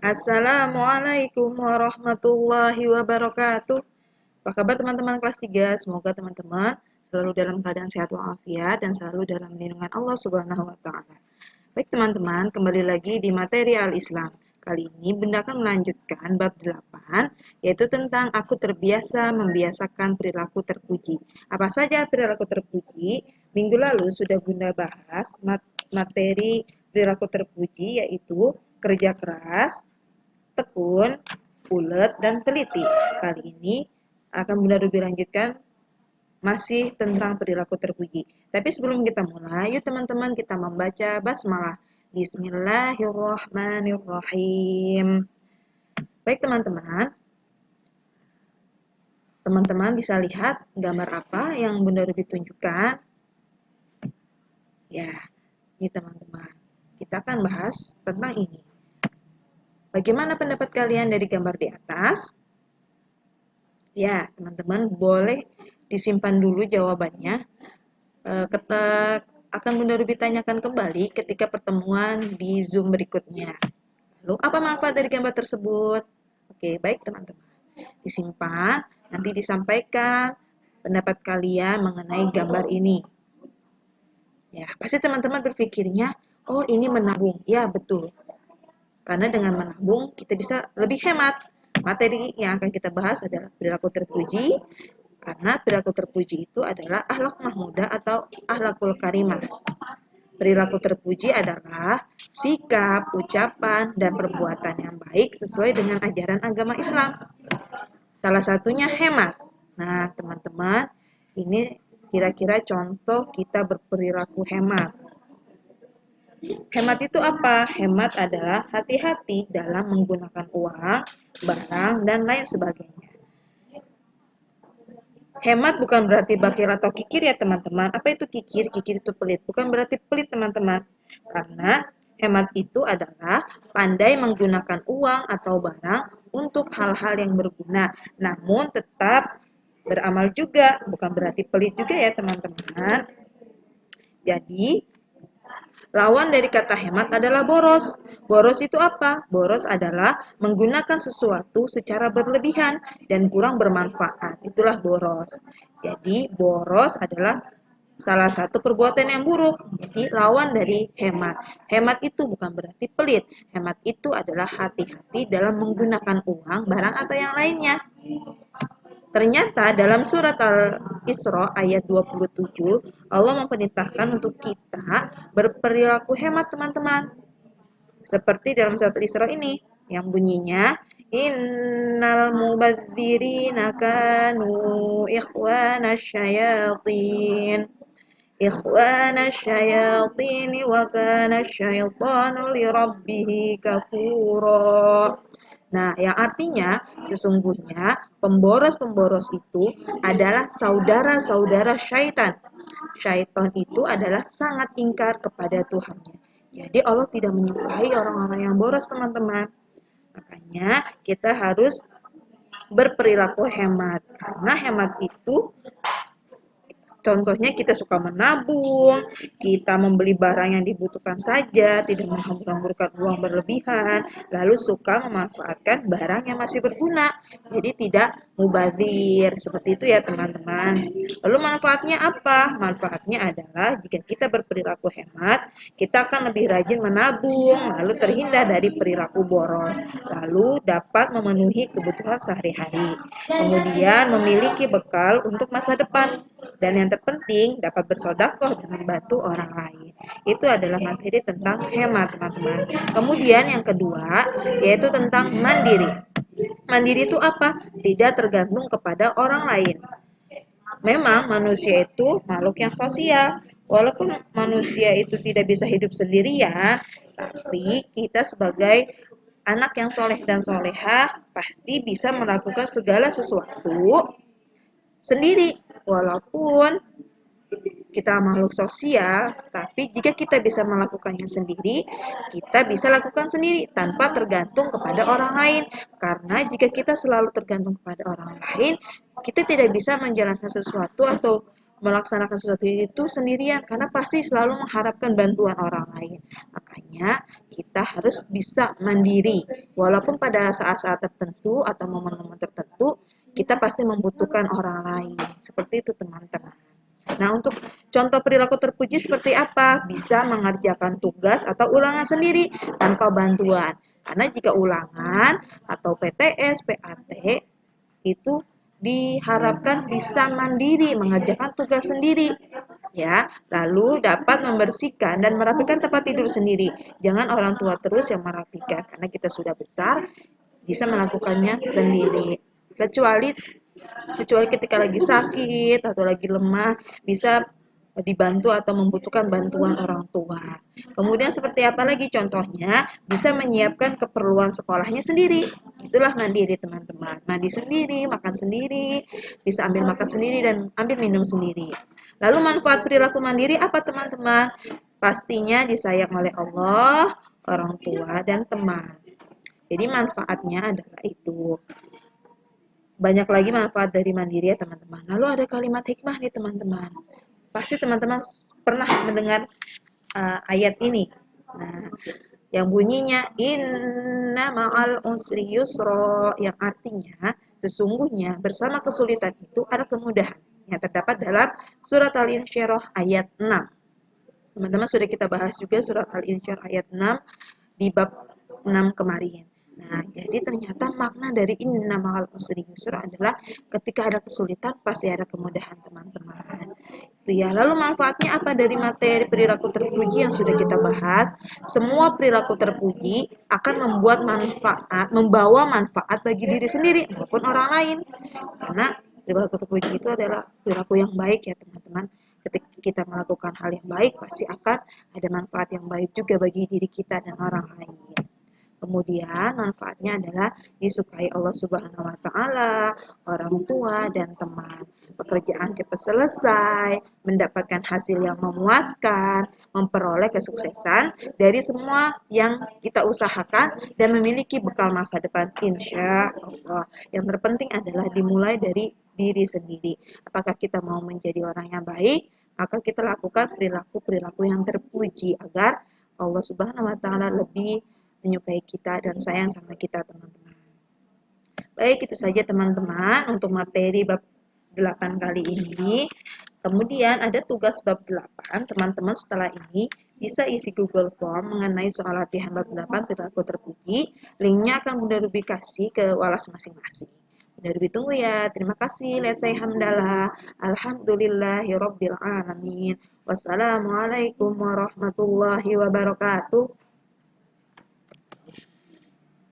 Assalamualaikum warahmatullahi wabarakatuh. Apa kabar teman-teman kelas 3? Semoga teman-teman selalu dalam keadaan sehat walafiat dan selalu dalam lindungan Allah Subhanahu wa taala. Baik teman-teman, kembali lagi di materi Al-Islam. Kali ini Bunda akan melanjutkan bab 8, yaitu tentang aku terbiasa membiasakan perilaku terpuji. Apa saja perilaku terpuji? Minggu lalu sudah Bunda bahas materi perilaku terpuji, yaitu kerja keras, tekun, ulet, dan teliti. Kali ini akan Bunda Ruby lanjutkan masih tentang perilaku terpuji. Tapi sebelum kita mulai, yuk teman-teman kita membaca basmalah. Bismillahirrahmanirrahim. Baik teman-teman, teman-teman bisa lihat gambar apa yang Bunda Ruby tunjukkan? Ya, ini teman-teman. Kita akan bahas tentang ini. Bagaimana pendapat kalian dari gambar di atas? Ya, teman-teman boleh disimpan dulu jawabannya. Akan Bunda Ruby tanyakan kembali ketika pertemuan di Zoom berikutnya. Lalu, apa manfaat dari gambar tersebut? Oke, baik teman-teman. Disimpan, nanti disampaikan pendapat kalian mengenai gambar ini. Ya, pasti teman-teman berpikirnya, oh ini menabung. Ya, betul. Karena dengan menabung, kita bisa lebih hemat. Materi yang akan kita bahas adalah perilaku terpuji, karena perilaku terpuji itu adalah akhlak mahmudah atau akhlakul karimah. Perilaku terpuji adalah sikap, ucapan, dan perbuatan yang baik sesuai dengan ajaran agama Islam. Salah satunya hemat. Nah, teman-teman, ini kira-kira contoh kita berperilaku hemat. Hemat itu apa? Hemat adalah hati-hati dalam menggunakan uang, barang, dan lain sebagainya. Hemat bukan berarti bakir atau kikir ya teman-teman. Apa itu kikir? Kikir itu pelit. Bukan berarti pelit teman-teman. Karena hemat itu adalah pandai menggunakan uang atau barang untuk hal-hal yang berguna. Namun tetap beramal juga. Bukan berarti pelit juga ya teman-teman. Jadi lawan dari kata hemat adalah boros. Boros itu apa? Boros adalah menggunakan sesuatu secara berlebihan dan kurang bermanfaat. Itulah boros. Jadi boros adalah salah satu perbuatan yang buruk. Jadi lawan dari hemat. Hemat itu bukan berarti pelit. Hemat itu adalah hati-hati dalam menggunakan uang, barang atau yang lainnya. Ternyata dalam surat Al-Isra ayat 27, Allah memerintahkan untuk kita berperilaku hemat teman-teman. Seperti dalam surat Al-Isra ini, yang bunyinya, Innal mubadzirina kanu ikhwana syayatin. Ikhwana syayatini wa kana syaitanu lirabbihi kafura. Nah, yang artinya sesungguhnya pemboros-pemboros itu adalah saudara-saudara syaitan. Syaitan itu adalah sangat ingkar kepada Tuhannya. Jadi Allah tidak menyukai orang-orang yang boros, teman-teman. Makanya kita harus berperilaku hemat. Karena hemat itu contohnya kita suka menabung, kita membeli barang yang dibutuhkan saja, tidak menghambur-hamburkan uang berlebihan, lalu suka memanfaatkan barang yang masih berguna. Jadi tidak mubazir. Seperti itu ya teman-teman. Lalu manfaatnya apa? Manfaatnya adalah jika kita berperilaku hemat, kita akan lebih rajin menabung, lalu terhindar dari perilaku boros, lalu dapat memenuhi kebutuhan sehari-hari. Kemudian memiliki bekal untuk masa depan. Dan yang terpenting dapat bersodakoh dan membantu orang lain. Itu adalah materi tentang hemat teman-teman. Kemudian yang kedua yaitu tentang mandiri. Mandiri itu apa? Tidak tergantung kepada orang lain. Memang manusia itu makhluk yang sosial. Walaupun manusia itu tidak bisa hidup sendirian, tapi kita sebagai anak yang soleh dan soleha pasti bisa melakukan segala sesuatu sendiri. Walaupun kita makhluk sosial, tapi jika kita bisa melakukannya sendiri, kita bisa lakukan sendiri tanpa tergantung kepada orang lain. Karena jika kita selalu tergantung kepada orang lain, kita tidak bisa menjalankan sesuatu atau melaksanakan sesuatu itu sendirian karena pasti selalu mengharapkan bantuan orang lain. Makanya kita harus bisa mandiri. Walaupun pada saat-saat tertentu atau momen-momen tertentu kita pasti membutuhkan orang lain. Seperti itu teman-teman. Nah, untuk contoh perilaku terpuji seperti apa? Bisa mengerjakan tugas atau ulangan sendiri tanpa bantuan. Karena jika ulangan atau PTS, PAT itu diharapkan bisa mandiri mengerjakan tugas sendiri ya, lalu dapat membersihkan dan merapikan tempat tidur sendiri. Jangan orang tua terus yang merapikan karena kita sudah besar bisa melakukannya sendiri. Kecuali ketika lagi sakit atau lagi lemah bisa dibantu atau membutuhkan bantuan orang tua. Kemudian seperti apa lagi contohnya? Bisa menyiapkan keperluan sekolahnya sendiri. Itulah mandiri teman-teman. Mandi sendiri, makan sendiri, bisa ambil makan sendiri dan ambil minum sendiri. Lalu manfaat perilaku mandiri apa teman-teman? Pastinya disayang oleh Allah, orang tua, dan teman. Jadi manfaatnya adalah itu. Banyak lagi manfaat dari mandiri ya teman-teman. Lalu ada kalimat hikmah nih teman-teman. Pasti teman-teman pernah mendengar ayat ini. Nah, yang bunyinya inna ma'al usri yusra, yang artinya sesungguhnya bersama kesulitan itu ada kemudahan yang terdapat dalam surat Al-Insyirah ayat 6. Teman-teman sudah kita bahas juga surat Al-Insyirah ayat 6 di bab 6 kemarin. Nah, jadi ternyata makna dari inna ma'al usri yusra adalah ketika ada kesulitan pasti ada kemudahan teman-teman. Ya, lalu manfaatnya apa dari materi perilaku terpuji yang sudah kita bahas? Semua perilaku terpuji akan membawa manfaat bagi diri sendiri maupun orang lain. Karena perilaku terpuji itu adalah perilaku yang baik ya teman-teman. Ketika kita melakukan hal yang baik, pasti akan ada manfaat yang baik juga bagi diri kita dan orang lain. Kemudian manfaatnya adalah disukai Allah Subhanahu wa taala, orang tua dan teman. Pekerjaan cepat selesai, mendapatkan hasil yang memuaskan, memperoleh kesuksesan dari semua yang kita usahakan dan memiliki bekal masa depan insya Allah. Yang terpenting adalah dimulai dari diri sendiri. Apakah kita mau menjadi orang yang baik, maka kita lakukan perilaku-perilaku yang terpuji agar Allah Subhanahu wa taala lebih menyukai kita dan sayang sama kita teman-teman. Baik, itu saja teman-teman untuk materi bab 8 kali ini. Kemudian ada tugas bab 8, teman-teman setelah ini bisa isi Google Form mengenai soal latihan bab 8 perilaku terpuji. Linknya akan Bunda Ruby kasih ke walas masing-masing. Bunda Ruby tunggu ya. Terima kasih. Let's say hamdalah. Alhamdulillahirabbil alamin. Wassalamualaikum warahmatullahi wabarakatuh.